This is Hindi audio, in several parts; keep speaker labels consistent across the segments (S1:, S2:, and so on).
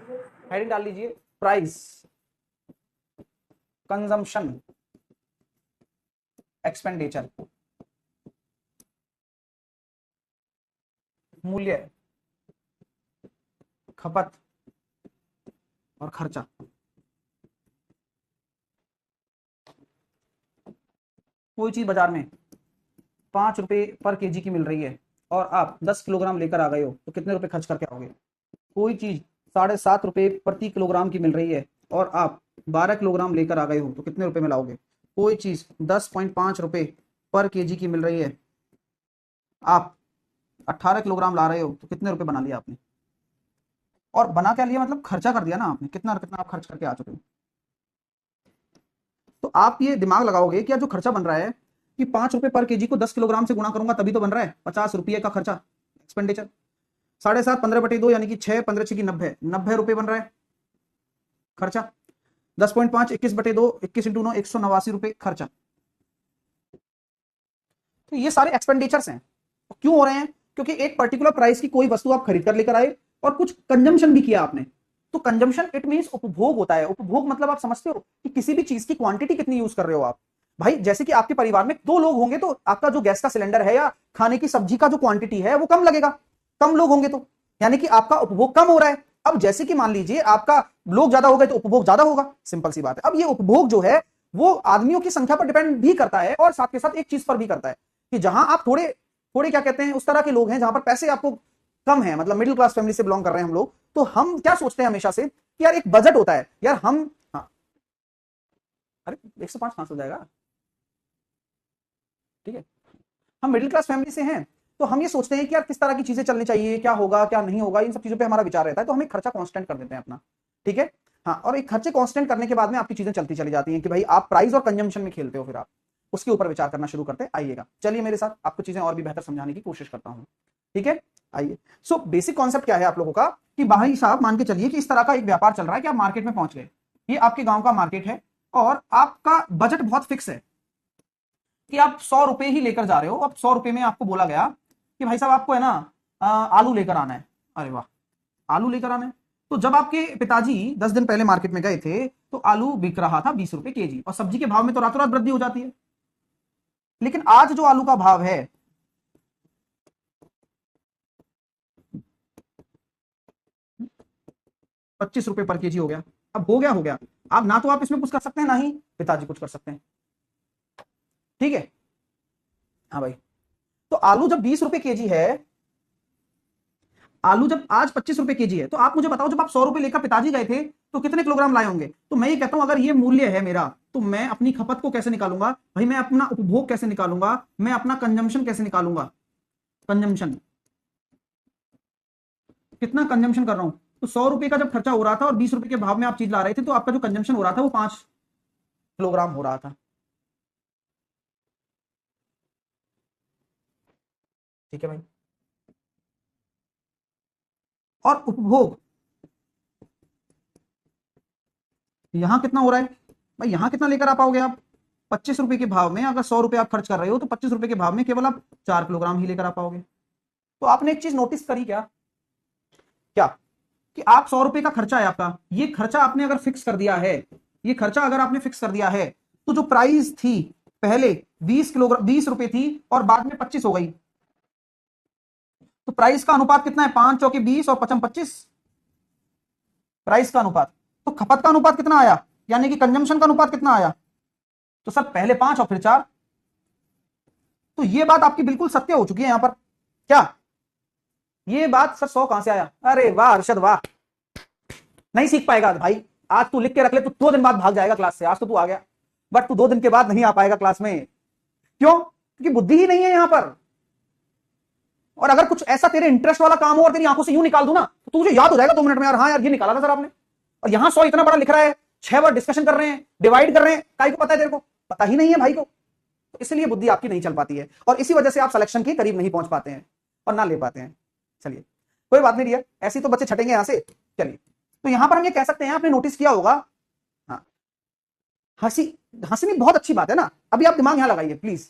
S1: हेडिंग डाल लीजिए प्राइस कंजम्पशन एक्सपेंडिचर, मूल्य, खपत और खर्चा। कोई चीज बाजार में 5 रुपए पर केजी की मिल रही है और आप 10 किलोग्राम लेकर आ गए हो तो कितने रुपए खर्च करके आओगे? कोई चीज 7.5 रुपए प्रति किलोग्राम की मिल रही है और आप 12 किलोग्राम लेकर आ गए हो तो कितने रुपए में लाओगे? कोई चीज 10.5 रुपए पर केजी की मिल रही है, आप 18 किलोग्राम ला रहे हो तो कितने रुपए बना लिया आपने? और बना क्या लिया मतलब खर्चा कर दिया ना आपने, कितना कितना आप खर्च करके आ चुके हो। तो आप ये दिमाग लगाओगे कि जो खर्चा बन रहा है कि 5 रुपए पर केजी को 10 किलोग्राम से गुणा करूंगा तभी तो बन रहा है 50 रुपये का खर्चा एक्सपेंडिचर। 7.5 15/2 यानी कि 6 15 6 की 90 रुपए बन रहा है खर्चा। 10.5 21/2 21 × 9 189 रुपए खर्चा। तो ये सारे एक्सपेंडिचर्स हैं। क्यों हो रहे हैं? क्योंकि एक पर्टिकुलर प्राइस की कोई वस्तु आप खरीद कर लेकर आए और कुछ कंजम्पशन भी किया आपने। तो कंजम्पशन इट मींस उपभोग होता है। उपभोग मतलब आप समझते हो कि किसी भी चीज की क्वांटिटी कितनी यूज कर रहे हो आप। भाई जैसे कि आपके परिवार में 2 लोग होंगे तो आपका जो गैस का सिलेंडर है या खाने की सब्जी का जो क्वांटिटी है वो कम लगेगा, कम लोग होंगे तो, यानी कि आपका उपभोग कम हो रहा है। अब जैसे कि मान लीजिए आपका लोग ज्यादा हो गए तो उपभोग ज्यादा होगा, सिंपल सी बात है। अब ये उपभोग जो है वो आदमियों की संख्या पर डिपेंड भी करता है और साथ के साथ एक चीज पर भी करता है कि जहां आप थोड़े थोड़े क्या कहते हैं उस तरह के लोग हैं जहां पर पैसे आपको कम है, मतलब मिडिल क्लास फैमिली से बिलोंग कर रहे हैं हम लोग, तो हम क्या सोचते हैं हमेशा से कि यार एक बजट होता है यार हम, हाँ अरे 105 कहां से हो जाएगा, ठीक है। हम मिडिल क्लास फैमिली से हैं तो हम ये सोचते हैं कि यार किस तरह की चीजें चलनी चाहिए, क्या होगा क्या नहीं होगा, इन सब चीजों पे हमारा विचार रहता है, तो हम एक खर्चा कांस्टेंट कर देते हैं अपना, ठीक है। हाँ, और एक खर्चे कांस्टेंट करने के बाद में आपकी चीजें चलती चली जाती हैं कि भाई आप प्राइस और कंजम्पशन में खेलते हो, फिर आप उसके ऊपर विचार करना शुरू करते आइएगा। चलिए मेरे साथ आपको चीजें और भी बेहतर समझाने की कोशिश करता हूं, ठीक है। आइए, सो बेसिक कॉन्सेप्ट क्या है आप लोगों का कि भाई साहब मान के चलिए कि इस तरह का एक व्यापार चल रहा है कि आप मार्केट में पहुंच गए, ये आपके गांव का मार्केट है और आपका बजट बहुत फिक्स है कि आप 100 रुपए ही लेकर जा रहे हो। अब 100 रुपए में आपको बोला गया कि भाई साहब आपको है ना आलू लेकर आना है। अरे वाह, आलू लेकर आना है। तो जब आपके पिताजी 10 दिन पहले मार्केट में गए थे तो आलू बिक रहा था 20 रुपए केजी और सब्जी के भाव में तो रातों रात वृद्धि हो जाती है। लेकिन आज जो आलू का भाव है 25 रुपए पर केजी हो गया। अब हो गया, अब ना तो आप इसमें कुछ कर सकते हैं ना ही पिताजी कुछ कर सकते हैं, ठीक है। हाँ भाई, तो आलू जब 20 रुपए केजी है, आलू जब आज 25 रुपए केजी है, तो आप मुझे बताओ जब आप 100 रुपए लेकर पिताजी गए थे तो कितने किलोग्राम लाए होंगे? तो मैं ये कहता हूं अगर ये मूल्य है मेरा तो मैं अपनी खपत को कैसे निकालूंगा भाई, मैं अपना उपभोग कैसे निकालूंगा, मैं अपना कंजम्पशन कैसे निकालूंगा। कंजम्पशन कितना कंजम्पशन कर रहा हूं, तो 100 रुपए का जब खर्चा हो रहा था और 20 रुपए के भाव में आप चीज ला रहे थे तो आपका जो कंजम्पशन हो रहा था वो 5 किलोग्राम हो रहा था, ठीक है भाई। और उपभोग यहां कितना हो रहा है भाई, यहां कितना लेकर आ पाओगे आप? 25 रुपए के भाव में अगर 100 रुपए आप खर्च कर रहे हो तो 25 रुपए के भाव में केवल आप 4 किलोग्राम ही लेकर आ पाओगे। तो आपने एक चीज नोटिस करी क्या, क्या कि आप 100 रुपए का खर्चा है आपका, ये खर्चा आपने अगर फिक्स कर दिया है, ये खर्चा अगर आपने फिक्स कर दिया है तो जो प्राइस थी पहले 20 किलोग्राम 20 रुपए थी और बाद में 25 हो गई, तो प्राइस का अनुपात कितना है? 5 चौके 20 और 5 25, प्राइस का अनुपात। तो खपत का अनुपात कितना आया, यानी कि कंजम्पशन का अनुपात कितना आया? तो सर पहले 5 और फिर 4। तो ये बात आपकी बिल्कुल सत्य हो चुकी है यहां पर। क्या ये बात सर 100 कहां से आया? अरे वाह अरशद वाह, नहीं सीख पाएगा भाई। आज तू लिख के रख ले, तू 2 दिन बाद भाग जाएगा क्लास से। आज तो तू आ गया बट तू 2 दिन के बाद नहीं आ पाएगा क्लास में। क्यों? क्योंकि बुद्धि ही नहीं है यहां पर। और अगर कुछ ऐसा तेरे इंटरेस्ट वाला काम हो और तेरी आंखों से यूं निकाल दूं ना तो तुझे याद हो जाएगा 2 मिनट में, यार हाँ यार ये निकाला था सर आपने। और यहां 100 इतना बड़ा लिख रहा है, 6 बार डिस्कशन कर रहे हैं, डिवाइड कर रहे हैं, काय को पता है तेरे को? पता ही नहीं है भाई को। तो इसलिए बुद्धि आपकी नहीं चल पाती है और इसी वजह से आप सिलेक्शन के करीब नहीं पहुंच पाते हैं और ना ले पाते हैं। चलिए कोई बात नहीं डियर, ऐसी तो बच्चे छटेंगे यहां से। चलिए, तो यहां पर हम ये कह सकते हैं, आपने नोटिस किया होगा, हाँ हंसी हंसी में बहुत अच्छी बात है ना। अभी आप दिमाग यहां लगाइए प्लीज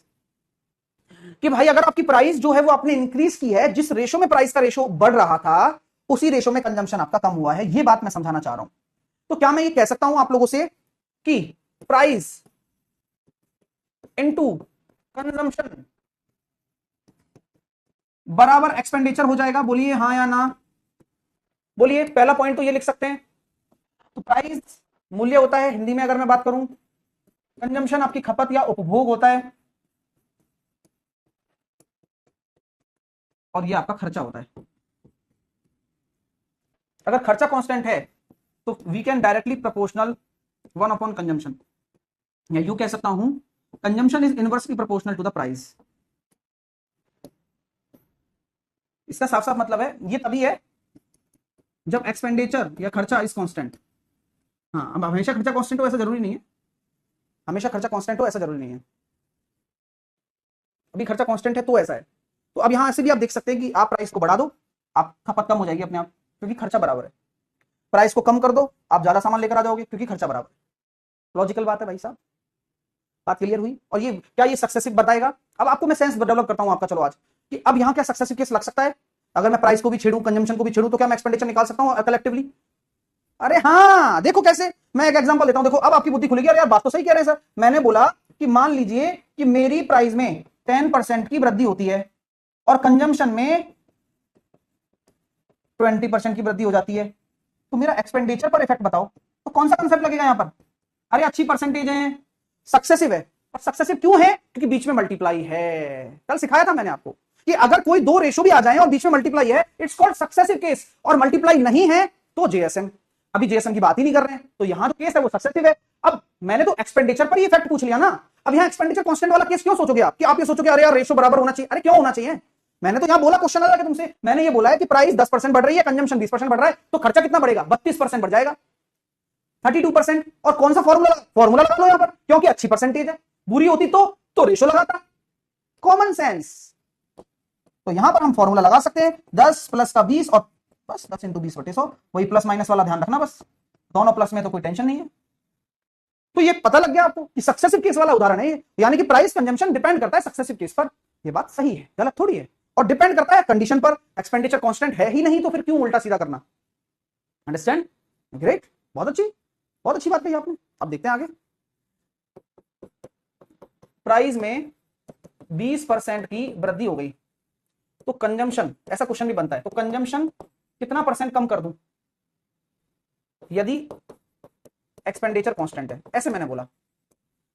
S1: कि भाई अगर आपकी प्राइस जो है वो आपने इंक्रीज की है, जिस रेशो में प्राइस का रेशो बढ़ रहा था उसी रेशो में कंजम्पशन आपका कम हुआ है। ये बात मैं समझाना चाह रहा हूं। तो क्या मैं ये कह सकता हूं आप लोगों से कि प्राइस इनटू कंजम्पशन बराबर एक्सपेंडिचर हो जाएगा? बोलिए हाँ या ना, बोलिए। पहला पॉइंट तो ये लिख सकते हैं। तो प्राइस मूल्य होता है, हिंदी में अगर मैं बात करूं, कंजम्पशन आपकी खपत या उपभोग होता है, और ये आपका खर्चा होता है। अगर खर्चा कांस्टेंट है तो we can directly proportional 1 upon consumption, या यू कह सकता हूं consumption is inversely proportional to the price. इसका साफ साफ मतलब है ये तभी है जब एक्सपेंडिचर या खर्चा इज कांस्टेंट। हाँ, अब हमेशा खर्चा कांस्टेंट हो ऐसा जरूरी नहीं है, हमेशा खर्चा कांस्टेंट हो ऐसा जरूरी नहीं है। अभी खर्चा कांस्टेंट है तो ऐसा है। तो अब यहां से भी आप देख सकते हैं कि आप प्राइस को बढ़ा दो, आप खपत कम हो जाएगी अपने आप, क्योंकि खर्चा बराबर है। प्राइस को कम कर दो, आप ज्यादा सामान लेकर आ जाओगे, क्योंकि खर्चा बराबर है। लॉजिकल बात है भाई साहब, बात क्लियर हुई? और ये क्या ये सक्सेसिव बताएगा? अब आपको मैं सेंस डेवलप करता हूं आपका, चलो आज, कि अब यहां क्या सक्सेसिव केस लग सकता है? अगर मैं प्राइस को भी छेड़ूं, कंजम्पशन को भी छेड़ूं, तो क्या मैं एक्सपेंडिचर निकाल सकता हूं कलेक्टिवली? अरे हाँ, देखो कैसे, मैं एक एग्जांपल देता हूं, देखो अब आपकी बुद्धि खुलेगी। अरे यार बात तो सही कह रहे हैं सर। मैंने बोला कि मान लीजिए कि मेरी प्राइस में 10% की वृद्धि होती है और कंजम्पशन में 20% की वृद्धि हो जाती है, तो मेरा एक्सपेंडिचर पर इफेक्ट बताओ, तो कौन सा कंसेप्ट लगेगा यहां पर? अरे अच्छी परसेंटेज है, सक्सेसिव है। और सक्सेसिव क्यों है? क्योंकि बीच में मल्टीप्लाई है। कल सिखाया था मैंने आपको कि अगर कोई दो रेशो भी आ जाए और बीच में मल्टीप्लाई है, इट्स कॉल्ड सक्सेसिव केस। और मल्टीप्लाई नहीं है तो जेएसएम। अभी जेएसएम की बात ही नहीं कर रहे हैं, तो यहां जो केस है वो सक्सेसिव है। अब मैंने तो एक्सपेंडिचर पर ही इफेक्ट पूछ लिया ना। अब यहां एक्सपेंडिचर कांस्टेंट वाला केस क्यों सोचोगे आप? कि आप ये सोचोगे अरे यार रेशो बराबर होना चाहिए। अरे क्यों होना चाहिए? मैंने तो यहां बोला, क्वेश्चन अलग है तुमसे। मैंने ये बोला है कि प्राइस 10% बढ़ रही है, कंजम्पशन 20% बढ़ रहा है, तो खर्चा कितना बढ़ेगा? 32% बढ़ जाएगा, 32%। और कौन सा फॉर्मूला लगा लो यहां पर, क्योंकि अच्छी परसेंटेज है। बुरी होती तो रेशो लगाता। Common sense. तो यहां पर हम फॉर्मूला लगा सकते हैं 10 प्लस का 20 और बस 10 इंटू 20/100। वही प्लस माइनस वाला ध्यान रखना, बस दोनों प्लस में तो कोई टेंशन नहीं है। तो ये पता लग गया आपको कि सक्सेसिव केस वाला उदाहरण है ये। यानी कि प्राइस कंजम्पशन डिपेंड करता है सक्सेसिव केस पर। ये बात सही है, गलत थोड़ी है। और डिपेंड करता है कंडीशन पर। एक्सपेंडिचर कांस्टेंट है ही नहीं तो फिर क्यों उल्टा सीधा करना? अंडरस्टैंड? ग्रेट, बहुत अच्छी बात कही आपने। अब देखते हैं आगे। प्राइस में 20% की वृद्धि हो गई तो कंजम्पशन, ऐसा क्वेश्चन भी बनता है, तो कंजम्पशन कितना परसेंट कम कर दूं यदि एक्सपेंडिचर कांस्टेंट है? ऐसे मैंने बोला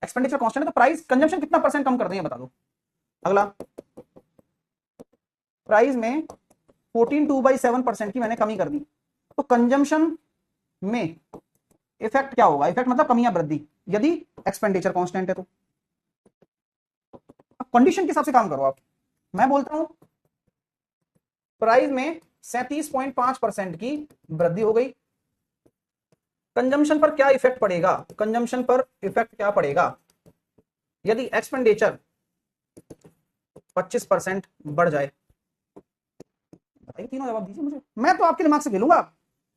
S1: एक्सपेंडिचर कांस्टेंट है तो प्राइस कंजम्पशन कितना परसेंट कम कर दें, बता दो। अगला, प्राइस में 14.2/7% की मैंने कमी कर दी, तो कंजम्पशन में इफेक्ट क्या होगा? इफेक्ट मतलब कमी या वृद्धि, यदि एक्सपेंडिचर कांस्टेंट है तो। कंडीशन के हिसाब से काम करो आप। मैं बोलता हूं प्राइस में 37.5% की वृद्धि हो गई, कंजम्पशन पर क्या इफेक्ट पड़ेगा? कंजम्पशन पर इफेक्ट क्या पड़ेगा यदि एक्सपेंडिचर 25% बढ़ जाए? बताइए, तीनों जवाब दीजिए मुझे, मैं तो आपके दिमाग से खेलूंगा।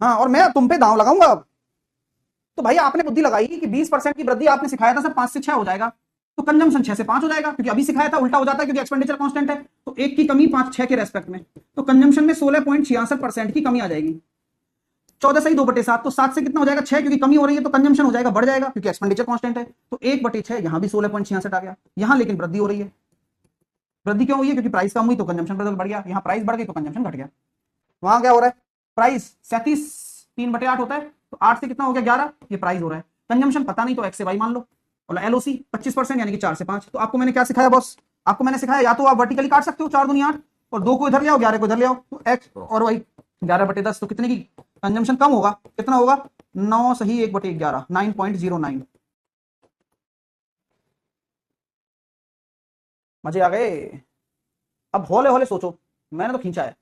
S1: हाँ, और मैं तुम पे दांव लगाऊंगा अब। तो भाई आपने बुद्धि लगाई कि 20% की वृद्धि, आपने सिखाया था सर 5 से 6 हो जाएगा, तो कंजम्पशन 6 से 5 हो जाएगा, क्योंकि अभी सिखाया था उल्टा हो जाता है क्योंकि एक्सपेंडिचर कांस्टेंट है। तो एक की कमी 5-6 के रेस्पेक्ट में, तो कंजम्पशन में 16.66% की कमी आ जाएगी। 14 सही 2/7, तो 7 से कितना हो जाएगा? 6, क्योंकि कमी हो रही है तो कंजम्पशन हो जाएगा, बढ़ जाएगा क्योंकि एक्सपेंडिचर कांस्टेंट है। तो 1/6, यहां भी 16.66 आ गया। यहां लेकिन वृद्धि हो रही है। वृद्धि क्यों हुई है? क्योंकि प्राइस कम हुई तो कंजम्पशन बढ़ गया, यहां प्राइस बढ़ गई तो कंजम्पशन घट गया। वहां क्या हो रहा है? प्राइस 37 3/8 होता है, तो 8 से कितना हो गया? 11, ये प्राइस हो रहा है। कंजम्पशन पता नहीं तो एक्स से वाई मान लो, और एलओसी 25% यानी कि 4 से 5। तो आपको मैंने क्या सिखाया बॉस? आपको मैंने सिखाया या तो आप वर्टिकली काट सकते हो 4 दूनी 8, और 2 को इधर ले आओ, 11 को इधर ले आओ, तो एक्स और वाई 11/10, तो कितने की कंजम्पशन कम होगा? कितना होगा? 9 सही 1/11, 9.09। मजे आ गए? अब हौले हौले सोचो, मैंने तो खींचा है।